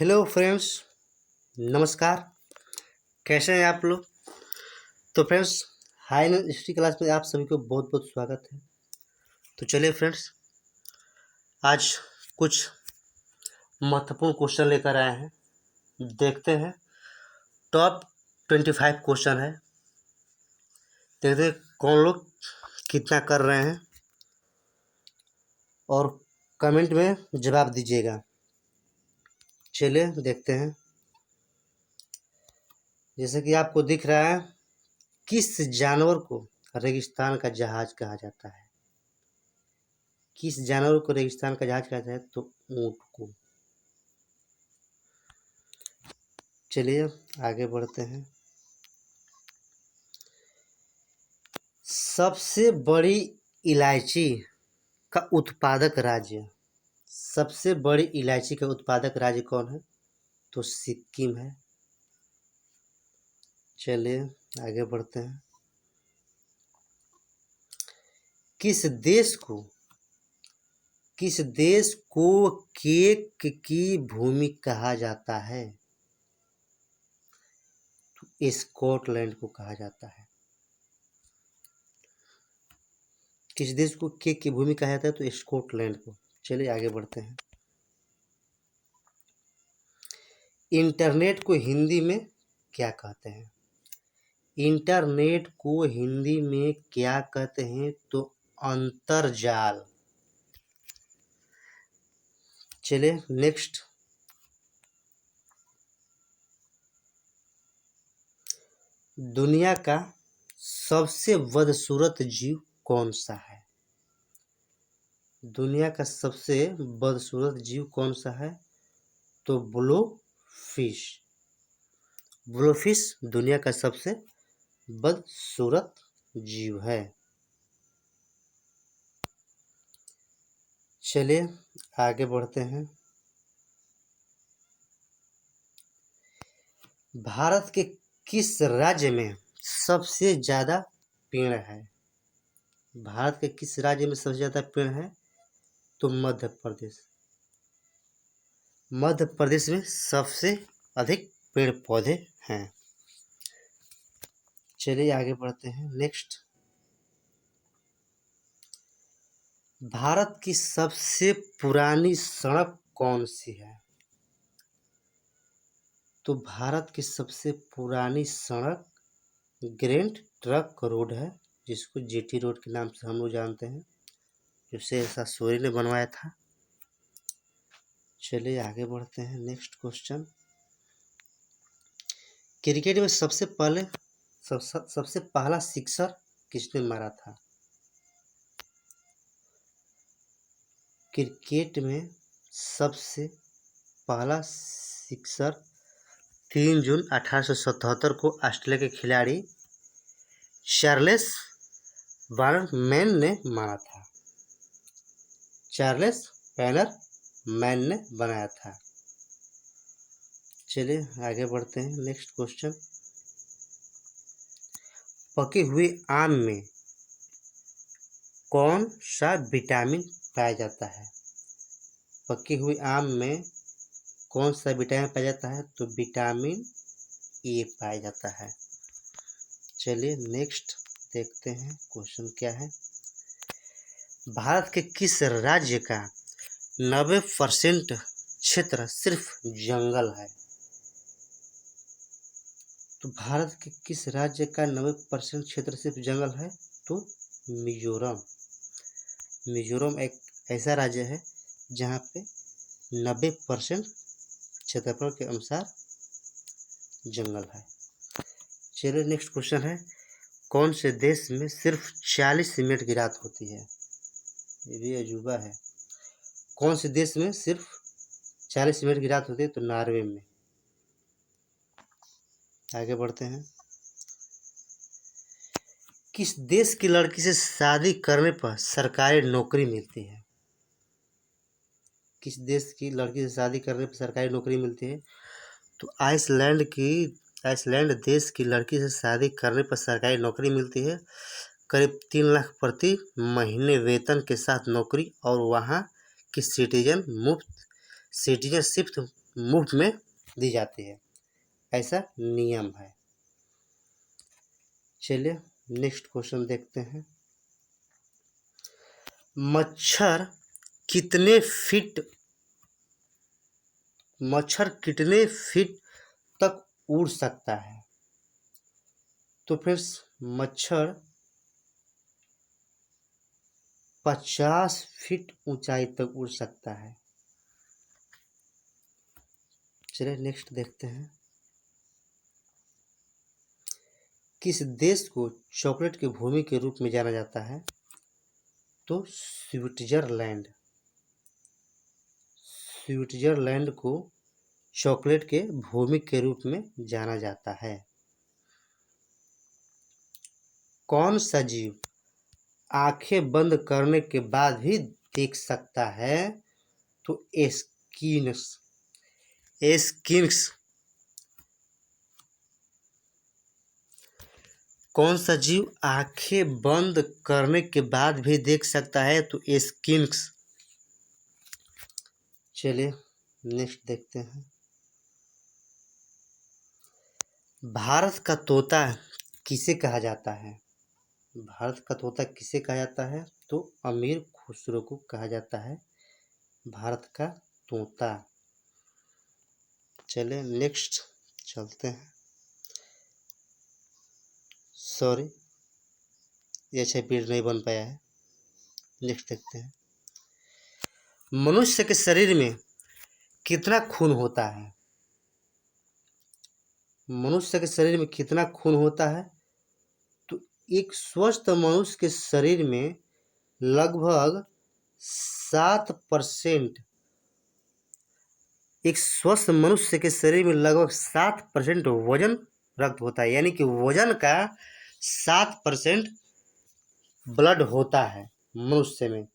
Hello friends, नमस्कार। कैसे हैं आप लोग? तो फ्रेंड्स, हाई हिस्ट्री क्लास में आप सभी को बहुत बहुत स्वागत है। तो चलिए फ्रेंड्स, आज कुछ महत्वपूर्ण क्वेश्चन लेकर आए हैं। देखते हैं, टॉप 25 क्वेश्चन है। देखते हैं कौन लोग कितना कर रहे हैं और कमेंट में जवाब दीजिएगा। चलिए देखते हैं। जैसे कि आपको दिख रहा है, किस जानवर को रेगिस्तान का जहाज कहा जाता है? किस जानवर को रेगिस्तान का जहाज कहते हैं? तो ऊंट को। चलिए आगे बढ़ते हैं। सबसे बड़ी इलायची का उत्पादक राज्य, सबसे बड़ी इलायची का उत्पादक राज्य कौन है? तो सिक्किम है। चलिए आगे बढ़ते हैं। किस देश को केक की भूमि कहा जाता है? तो स्कॉटलैंड को कहा जाता है। किस देश को केक की भूमि कहा जाता है? तो स्कॉटलैंड को। चलिए आगे बढ़ते हैं। इंटरनेट को हिंदी में क्या कहते हैं? इंटरनेट को हिंदी में क्या कहते हैं? तो अंतरजाल। चलिए नेक्स्ट। दुनिया का सबसे बदसूरत जीव कौन सा है? दुनिया का सबसे बदसूरत जीव कौन सा है? तो ब्लोफिश। ब्लोफिश दुनिया का सबसे बदसूरत जीव है। चलिए आगे बढ़ते हैं। भारत के किस राज्य में सबसे ज़्यादा पेड़ है? भारत के किस राज्य में सबसे ज़्यादा पेड़ है? तो मध्य प्रदेश। मध्य प्रदेश में सबसे अधिक पेड़ पौधे हैं। चलिए आगे बढ़ते हैं। नेक्स्ट। भारत की सबसे पुरानी सड़क कौन सी है? तो भारत की सबसे पुरानी सड़क ग्रैंड ट्रंक रोड है, जिसको जीटी रोड के नाम से हम लोग जानते हैं, जो शेरशाह सूरी ने बनवाया था। चलिए आगे बढ़ते हैं। Next question. क्रिकेट में सबसे पहला सिक्सर किसने मारा था? क्रिकेट में सबसे पहला सिक्सर 3 जून 1877 को ऑस्ट्रेलिया के खिलाड़ी चार्ल्स बैनरमैन ने मारा था। चार्ल्स बैनरमैन ने बनाया था। चलिए आगे बढ़ते हैं। Next question. पके हुए आम में कौन सा विटामिन पाया जाता है? पके हुए आम में कौन सा विटामिन पाया जाता है? तो विटामिन ए पाया जाता है। चलिए नेक्स्ट देखते हैं क्वेश्चन क्या है। भारत के किस राज्य का 90% क्षेत्र सिर्फ जंगल है? तो भारत के किस राज्य का 90% क्षेत्र सिर्फ जंगल है? तो मिजोरम। मिजोरम एक ऐसा राज्य है जहाँ पे 90% क्षेत्रफल के अनुसार जंगल है। चलिए नेक्स्ट क्वेश्चन है। कौन से देश में सिर्फ 40 मिनट की रात होती है? ये भी अजूबा है। कौन से देश में सिर्फ 40 मिनट की रात होती है? तो नॉर्वे में। आगे बढ़ते हैं। किस देश की लड़की से शादी करने पर सरकारी नौकरी मिलती है? किस देश की लड़की से शादी करने पर सरकारी नौकरी मिलती है? तो आइसलैंड देश की लड़की से शादी करने पर सरकारी नौकरी मिलती है। करीब 3 लाख प्रति महीने वेतन के साथ नौकरी, और वहाँ की सिटीजनशिप मुफ्त में दी जाती है, ऐसा नियम है। चलिए नेक्स्ट क्वेश्चन देखते हैं। मच्छर कितने फीट तक उड़ सकता है? तो फ्रेंड्स मच्छर 50 फीट ऊंचाई तक उड़ सकता है। चलिए नेक्स्ट देखते हैं। किस देश को चॉकलेट की भूमि के रूप में जाना जाता है? तो स्विट्जरलैंड को चॉकलेट के भूमि के रूप में जाना जाता है। कौन सा जीव आंखें बंद करने के बाद भी देख सकता है? तो एस्किन्क्स। कौन सा जीव आंखें बंद करने के बाद भी देख सकता है? तो एस्किन्क्स। चलिए नेक्स्ट देखते हैं। भारत का तोता किसे कहा जाता है? भारत का तोता किसे कहा जाता है? तो अमीर खुसरो को कहा जाता है भारत का तोता। चलिए नेक्स्ट चलते हैं। सॉरी ये अच्छा पेड़ नहीं बन पाया है। नेक्स्ट देखते हैं। मनुष्य के शरीर में कितना खून होता है? मनुष्य के शरीर में कितना खून होता है? तो एक स्वस्थ मनुष्य के शरीर में लगभग 7%, एक स्वस्थ मनुष्य के शरीर में लगभग 7% वजन रक्त होता है, यानी कि वजन का 7% ब्लड होता है मनुष्य में।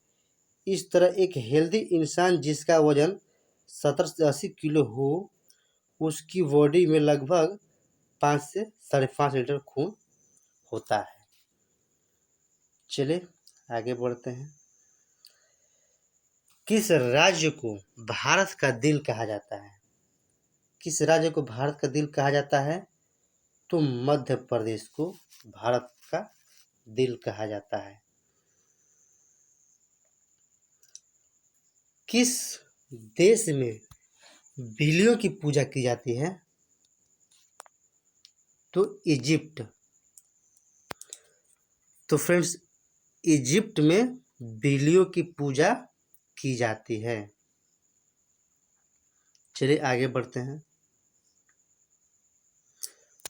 इस तरह एक हेल्दी इंसान जिसका वजन 70 से 80 किलो हो, उसकी बॉडी में लगभग 5 से 5.5 लीटर खून होता है। चलिए आगे बढ़ते हैं। किस राज्य को भारत का दिल कहा जाता है? किस राज्य को भारत का दिल कहा जाता है? तो मध्य प्रदेश को भारत का दिल कहा जाता है। किस देश में बिल्लियों की पूजा की जाती है? तो इजिप्ट। तो फ्रेंड्स इजिप्ट में बिल्लियों की पूजा की जाती है। चलिए आगे बढ़ते हैं।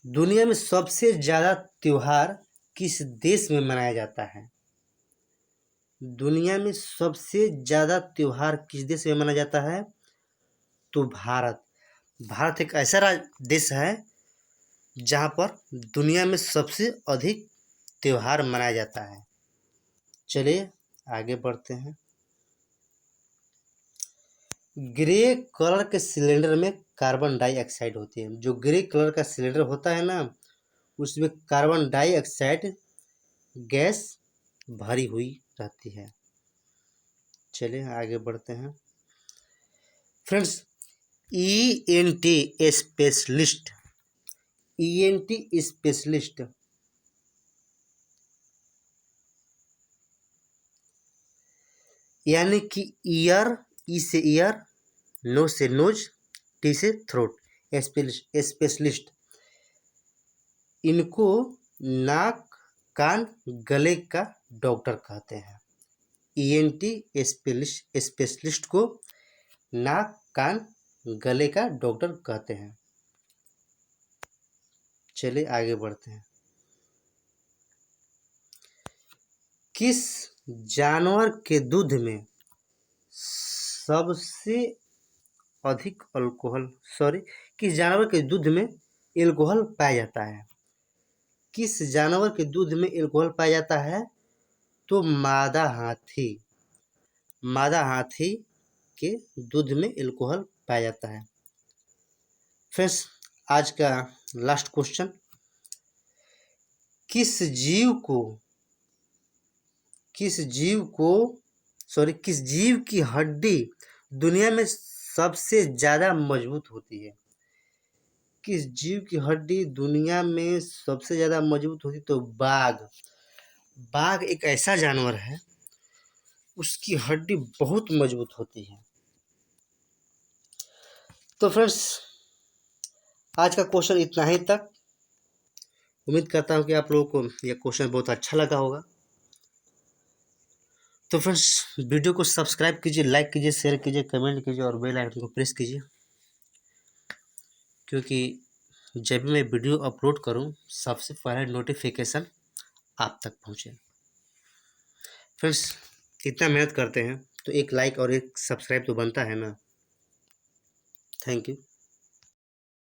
दुनिया में सबसे ज़्यादा त्योहार किस देश में मनाया जाता है? दुनिया में सबसे ज़्यादा त्योहार किस देश में मनाया जाता है? तो भारत। भारत एक ऐसा देश है जहाँ पर दुनिया में सबसे अधिक त्योहार मनाया जाता है। चलिए आगे बढ़ते हैं। ग्रे कलर के सिलेंडर में कार्बन डाइऑक्साइड होती है। जो ग्रे कलर का सिलेंडर होता है ना, उसमें कार्बन डाइऑक्साइड गैस भरी हुई रहती है। चलिए आगे बढ़ते हैं। फ्रेंड्स ईएनटी स्पेशलिस्ट यानी कि ईयर, ई से ईयर, नो से नोज, टी से थ्रोट, स्पेशलिस्ट। इनको नाक कान गले का डॉक्टर कहते हैं। ईएनटी स्पेशलिस्ट को नाक कान गले का डॉक्टर कहते हैं। चलिए आगे बढ़ते हैं। किस जानवर के दूध में सबसे अधिक किस जानवर के दूध में एल्कोहल पाया जाता है? किस जानवर के दूध में एल्कोहल पाया जाता है? तो मादा हाथी के दूध में एल्कोहल पाया जाता है। फ्रेंड्स आज का लास्ट क्वेश्चन। किस जीव की हड्डी दुनिया में सबसे ज़्यादा मजबूत होती है? किस जीव की हड्डी दुनिया में सबसे ज़्यादा मजबूत होती? तो बाघ। बाघ एक ऐसा जानवर है, उसकी हड्डी बहुत मजबूत होती है। तो फ्रेंड्स, आज का क्वेश्चन इतना ही तक। उम्मीद करता हूँ कि आप लोगों को यह क्वेश्चन बहुत अच्छा लगा होगा। तो फ्रेंड्स, वीडियो को सब्सक्राइब कीजिए, लाइक कीजिए, शेयर कीजिए, कमेंट कीजिए और बेल आइकन को प्रेस कीजिए, क्योंकि जब भी मैं वीडियो अपलोड करूं सबसे पहले नोटिफिकेशन आप तक पहुंचे। फ्रेंड्स, इतना मेहनत करते हैं तो एक लाइक और एक सब्सक्राइब तो बनता है ना। Thank you.